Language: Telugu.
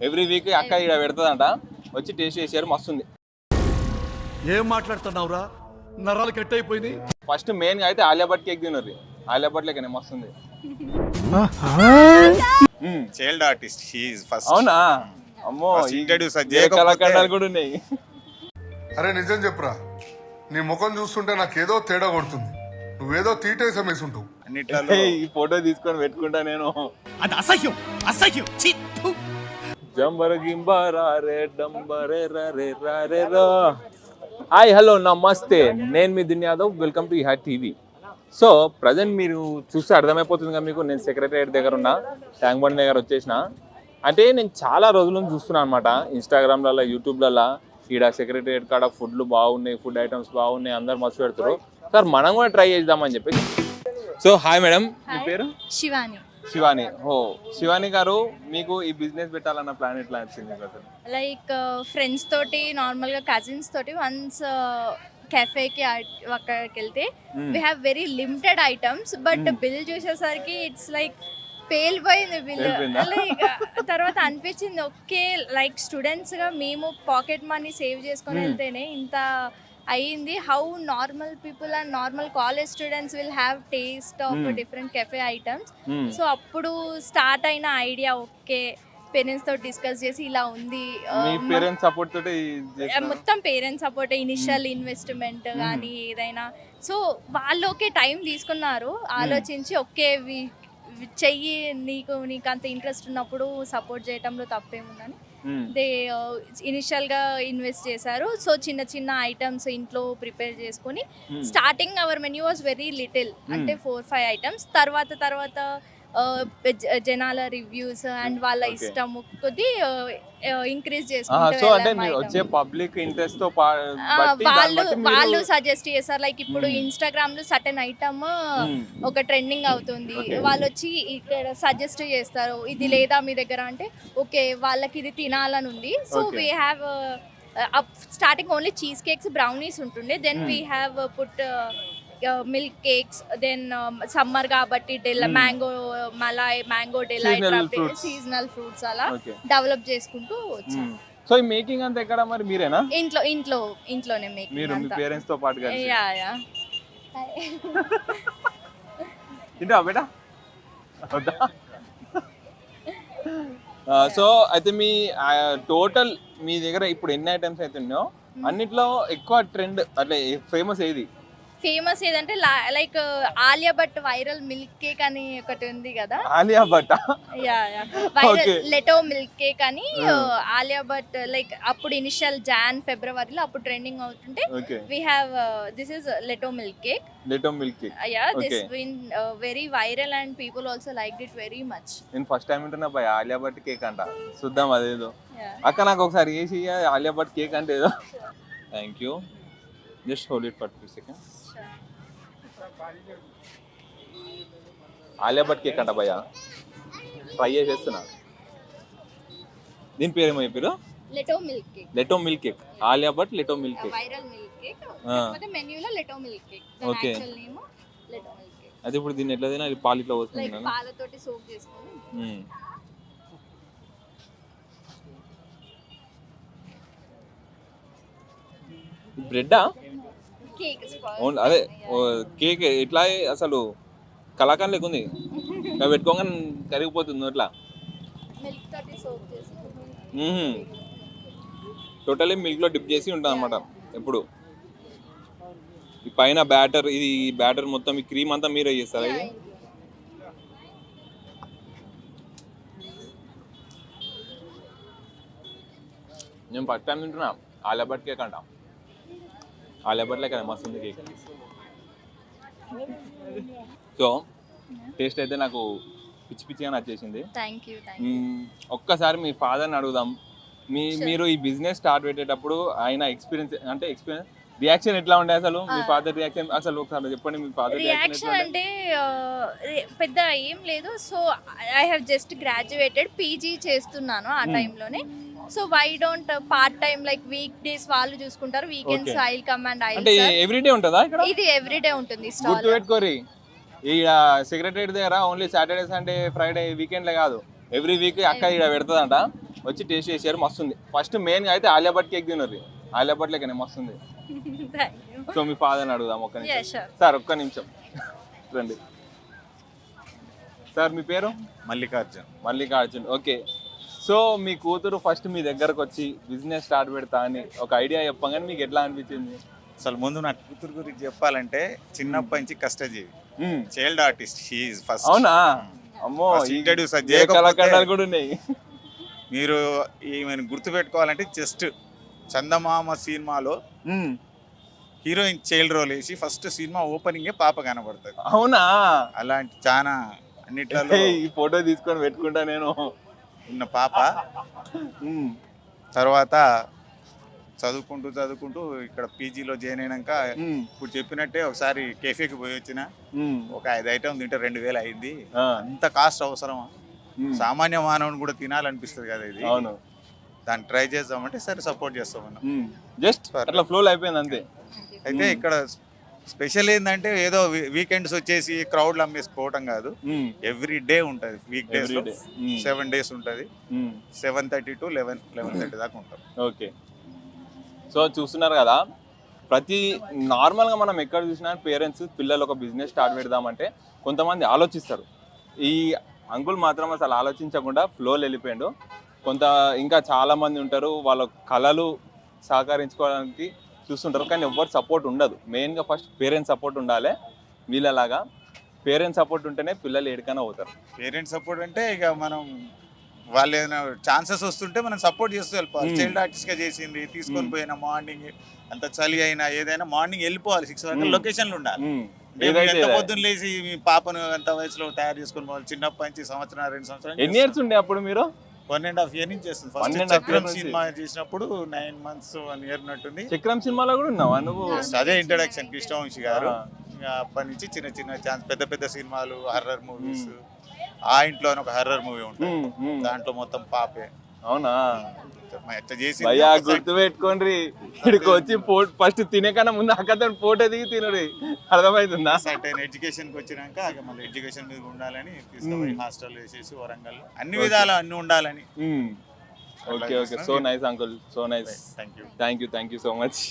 ఎవ్రీ వీక్ అక్క ఇక్కడ పెడతదంట, వచ్చి టేస్ట్ చేసారు, మస్తుంది. ఏం మాట్లాడుతున్నావురా, నరాలు కట్ అయిపోయింది. ఫస్ట్ మెయిన్ గా అయితే ఆలియా భట్ కేక్ తినరు. ఆలియా భట్ లేకనే మస్తుంది. Child artist she is first. అవునా? అమ్మో, ఇంట్రడ్యూస్ కళాఖండాలు కూడా ఉన్నాయి. అరే నిజం చెప్పురా, నీ ముఖం చూస్తుంటే నాకేదో తేడా కొడుతుంది. నువ్వేదో తీటేసం వేసుంటావు. అన్నిట్లలో ఈ ఫోటో తీసుకొని పెట్టుకుంటా నేను. అది అసహ్యం, అసహ్యం. జంబర గింబరా రే డంబరే రే రే రా. హాయ్, హలో, నమస్తే. నేను మీ దిన్ యాదవ్. వెల్కమ్ టు ఇహా టీవీ. సో ప్రజెంట్ మీరు చూస్తే అర్థమైపోతుంది కదా మీకు, నేను సెక్రటరియట్ దగ్గర ఉన్నా, ట్యాంక్ బండ్ దగ్గర వచ్చేసిన. అంటే నేను చాలా రోజుల నుంచి చూస్తున్నాను అనమాట, ఇన్స్టాగ్రామ్లలో, యూట్యూబ్లలో. ఈడ సెక్రటరియట్ కాడ ఫుడ్లు బాగున్నాయి, ఫుడ్ ఐటమ్స్ బాగున్నాయి, అందరు మస్తు పెడతారు. సార్ మనం కూడా ట్రై చేద్దామని చెప్పి. సో హాయ్ మేడం, మీ పేరు? శివాని. శివాని. ఓ శివాని గారు, మీకు ఈ బిజినెస్ పెట్టాలన్న ప్లాన్ ఎట్లా వచ్చింది? లైక్ ఫ్రెండ్స్ తోటి, నార్మల్గా కజిన్స్ తోటి వన్స్ కెఫేకి అక్కడికి వెళ్తే we have very limited items, but bill చూసేసరికి ఇట్స్ లైక్ పేలిపోయింది బిల్. లైక్ తర్వాత అనిపించింది, ఓకే లైక్ స్టూడెంట్స్గా మేము పాకెట్ మనీ సేవ్ చేసుకొని వెళ్తేనే ఇంత అయ్యింది. How normal people and normal college students will have taste of different cafe items. So అప్పుడు స్టార్ట్ అయిన ఐడియా, ఓకే పేరెంట్స్ తో డిస్కస్ చేసి ఇలా ఉంది. పేరెంట్స్ సపోర్ట్ తోటి మొత్తం పేరెంట్స్ సపోర్ట్, ఇనిషియల్ ఇన్వెస్ట్మెంట్ కానీ ఏదైనా. సో వాళ్ళు ఓకే టైం తీసుకున్నారు, ఆలోచించి ఓకే చెయ్యి, నీకు అంత ఇంట్రెస్ట్ ఉన్నప్పుడు సపోర్ట్ చేయటంలో తప్పేముందని దే ఇనిషియల్గా ఇన్వెస్ట్ చేశారు. సో చిన్న చిన్న ఐటమ్స్ ఇంట్లో ప్రిపేర్ చేసుకొని starting hour menu was very little, అంటే 4-5 ఐటమ్స్. తర్వాత జనాల రివ్యూస్ అండ్ వాళ్ళ ఇష్టం కొద్ది ఇంక్రీజ్ సో అంటే మీరు వచ్చే పబ్లిక్ ఇంట్రెస్ట్ తో వాళ్ళు సజెస్ట్ చేస్తారు. లైక్ ఇప్పుడు ఇన్స్టాగ్రామ్ లో సర్టెన్ ఐటమ్ ఒక ట్రెండింగ్ అవుతుంది, వాళ్ళు వచ్చి ఇక్కడ సజెస్ట్ చేస్తారు, ఇది లేదా మీ దగ్గర అంటే ఓకే వాళ్ళకి ఇది తినాలని ఉంది. So we have starting only cheese cakes, brownies ఉంటుండే. Then we have put milk cakes. Then summer కాబట్టి mango malai, mango delight, seasonal fruits అలా డెవలప్ చేసుకుంటూ వచ్చాం. సో ఈ మేకింగ్ అంతా ఎక్కడ మరి మీరేనా? ఇంట్లోనే మేకింగ్. మీరు మీ పేరెంట్స్ తో పాటు కలిసి? యా. తింటా బేటా? సో అయితే మీ టోటల్ మీ దగ్గర ఇప్పుడు ఎన్ని ఐటమ్స్ అయితే ఉన్నాయో అన్నిట్లో ఎక్కువ ట్రెండ్ అట్లా ఫేమస్ ఏది? ఫేమస్ ఏదంటే like Alia Bhatt viral milk cake అని ఒకటి ఉంది కదా. ఆలియా భట్? యా వైరల్ లెటో మిల్క్ కేక్ అని. ఆలియా భట్ లైక్ అప్పుడు ఇనిషియల్ Jan-February లో అప్పుడు ట్రెండింగ్ అవుతుంటే వి హావ్ దిస్ ఇస్ లెటో మిల్క్ కేక్. లెటో milk cake, yeah, this been very viral and people also liked it very much. నేను ఫస్ట్ టైం వింటున్నా బై ఆలియా భట్ కేక్ అంట. చూద్దాం అదేదో. అక్క నాకు ఒకసారి చేసి ఆలియా భట్ కేక్ అంటే ఏదో. Thank you. Just hold it for 2 seconds. Alia Bhatt cake అంట భయ్యా, ట్రై చేసేస్తున్నా. దీని పేరేమో చెప్పారు? లెటో మిల్క్ కేక్. లెటో మిల్క్ కేక్, ఆలియా భట్ లెటో milk cake, viral milk cake. కాకపోతే మెన్యూలో లెటో milk cake, the actual name లెటో మిల్క్ కేక్. అది ఇప్పుడు దీన్ని ఎట్లా తినాలి? పాలు ఇట్లా పోస్తుంది లైక్ పాలతోటి సోక్ చేసుకొని. బ్రెడ్డా? కేక్ అదే కేక్ ఇట్లా అసలు కలాకండ్ లెక్క ఉంది, పెట్టుకోగానే కరిగిపోతుంది ఇట్లా. మిల్క్ తోటి సోక్ చేసి టోటల్లీ మిల్క్లో డిప్ చేసి ఉంటుంది అనమాట. ఎప్పుడు ఈ పైన బ్యాటర్, ఇది బ్యాటర్ మొత్తం ఈ క్రీమ్ అంతా మీరే చేస్తారా? ఇది నేను ఫస్ట్ టైం తింటున్నా ఆలియా భట్ కేక్ అంట. ఆలియా భట్ లెక్క మస్తు ఉంది కేక్. సో టేస్ట్ అయితే నాకు పిచ్చి పిచ్చిగా నచ్చేసింది. ఒక్కసారి మీ ఫాదర్ని అడుగుదాం, మీరు ఈ బిజినెస్ స్టార్ట్ పెట్టేటప్పుడు ఆయన ఎక్స్పీరియన్స్ రియాక్షన్ ఎట్లా ఉండే అసలు? మీ ఫాదర్ రియాక్షన్ అసలు ఒకసారి చెప్పండి. మీ ఫాదర్ రియాక్షన్ అంటే పెద్ద ఏం లేదు. So I have just graduated, PG చేస్తున్నాను ఆ టైంలోనే. So why don't part time like week days వాళ్ళు చూసుకుంటారు, weekends I will come and I will serve. Everyday ఉంటుందా ఇక్కడ? ఇది ఎవ్రీడే ఉంటుంది స్టాల్. గుర్తుపెట్టుకోరి, ఈ సెక్రటరియట్ దగ్గర ఓన్లీ సాటర్డే సండే ఫ్రైడే వీకెండ్లే కాదు, ఎవ్రీ వీక్ అక్క ఇక్కడ పెడతదంట, వచ్చి టేస్ట్ చేశారు, మస్తుంది. ఫస్ట్ మెయిన్గా అయితే ఆలియా భట్ కేక్ తిన్నారు. ఆలియా భట్ లెక్కనే మస్తుంది. Thank you. సో మీ ఫాదర్ని అడుగుదాం ఒక్క Yeah, నిమిషం. sure. సార్ ఒక్క నిమిషం రండి. సార్ మీ పేరు? మల్లికార్జున్. మల్లికార్జున్. ఓకే. సో మీ కూతురు ఫస్ట్ మీ దగ్గరకు వచ్చి బిజినెస్ స్టార్ట్ పెడతా అని ఒక ఐడియా చెప్పగానే మీకు ఎట్లా అనిపించింది? అసలు ముందు నా కూతురు గురించి చెప్పాలంటే చిన్నప్పటి నుంచి కష్టజీవి, చైల్డ్ ఆర్టిస్ట్. షీఈ్ ఫస్ట్. అవునా? అమ్మో, ఇంట్రడ్యూస్ ఏ కళాఖండాలు కూడా ఉన్నాయి. మీరు ఈమెను గుర్తుపెట్టుకోవాలంటే జస్ట్ చందమామ సినిమాలో హీరోయిన్ చైల్డ్ రోల్ వేసి ఫస్ట్ సినిమా ఓపెనింగే పాప కనబడుతుంది. అవునా? అలాంటి చాలా అన్నిట్లలో ఈ ఫోటో తీసుకొని పెట్టుకుంటా నేను. ఉన్న పాప తర్వాత చదువుకుంటూ ఇక్కడ పీజీలో జాయిన్ అయినాక ఇప్పుడు చెప్పినట్టే ఒకసారి కేఫేకి పోయి వచ్చిన ఒక 5 ఐటమ్ తింటే 2000 అయింది. అంత కాస్ట్ అవసరమా? సామాన్య మానవుని కూడా తినాలనిపిస్తుంది కదా ఇది. అవును. దాన్ని ట్రై చేద్దామంటే సరే సపోర్ట్ చేస్తామన్నా. జస్ట్ అట్లా ఫ్లోలో అయిపోయింది అంతే. అయితే ఇక్కడ స్పెషల్ ఏంటంటే ఏదో వీకెండ్స్ వచ్చేసి క్రౌడ్లు అమ్మేసుకోవటం కాదు. ఎవ్రీ డే ఉంటుంది. వీక్ డేస్ 7 days ఉంటుంది. 7:30 to 11:30 దాకా ఉంటాం. ఓకే. సో చూస్తున్నారు కదా, ప్రతి నార్మల్గా మనం ఎక్కడ చూసినా పేరెంట్స్ పిల్లలు ఒక బిజినెస్ స్టార్ట్ పెడదామంటే కొంతమంది ఆలోచిస్తారు. ఈ అంకుల్ మాత్రం అసలు ఆలోచించకుండా ఫ్లోలో వెళ్ళిపోయాడు. ఇంకా చాలామంది ఉంటారు, వాళ్ళ కళలు సహకరించుకోవడానికి చూస్తుంటారు, కానీ ఎవ్వరు సపోర్ట్ ఉండదు. మెయిన్గా ఫస్ట్ పేరెంట్స్ సపోర్ట్ ఉండాలి. వీళ్ళలాగా పేరెంట్స్ సపోర్ట్ ఉంటేనే పిల్లలు ఎక్కడికైనా పోతారు. పేరెంట్స్ సపోర్ట్ అంటే ఇక మనం వాళ్ళు ఏదైనా ఛాన్సెస్ వస్తుంటే మనం సపోర్ట్ చేస్తూ వెళ్ళిపోవాలి. చైల్డ్ ఆర్టిస్ట్గా చేసింది, తీసుకొని పోయినా మార్నింగ్ అంత చలి అయినా ఏదైనా మార్నింగ్ వెళ్ళిపోవాలి. 6 వరకు లొకేషన్లు ఉండాలి. ఎంత పొద్దున్న లేచి మీ పాపను ఎంత వయసులో తయారు చేసుకొని పోవాలి. చిన్నప్పటి నుంచి 2 సంవత్సరాలు. ఎన్ని ఇయర్స్ ఉండే అప్పుడు మీరు? 1.5 year నుంచి చేస్తుంది. ఫస్ట్ చక్రం సినిమా చేసినప్పుడు 9 months 1 year ఉన్నట్టుంది. చక్రం సినిమాలో కూడా ఉన్నావా నువ్వు? అదే ఇంట్రడక్షన్ కృష్ణవంశీ గారు. ఇంకా అప్పటి నుంచి చిన్న ఛాన్స్, పెద్ద సినిమాలు, హర్రర్ మూవీస్. ఆ ఇంట్లోనే ఒక హర్రర్ మూవీ ఉంటుంది, దాంట్లో మొత్తం పాపే. అవునా? ఎట్లా చేసి భయ్యా గుర్తు పెట్టుకోండి, ఇక్కడికి వచ్చి ఫస్ట్ తినే కన్నా ముందు అక్కడ ఫోటో దిగి తినరు. అర్థమవుతుందా? సర్టైన్ ఎడ్యుకేషన్కి వచ్చినాక మళ్ళీ ఎడ్యుకేషన్ మీద ఉండాలని తీసుకుపోయి హాస్టల్ వేసేసి వరంగల్ అన్ని విధాలు అన్ని ఉండాలని. Okay. So nice uncle, so nice. Thank you so much.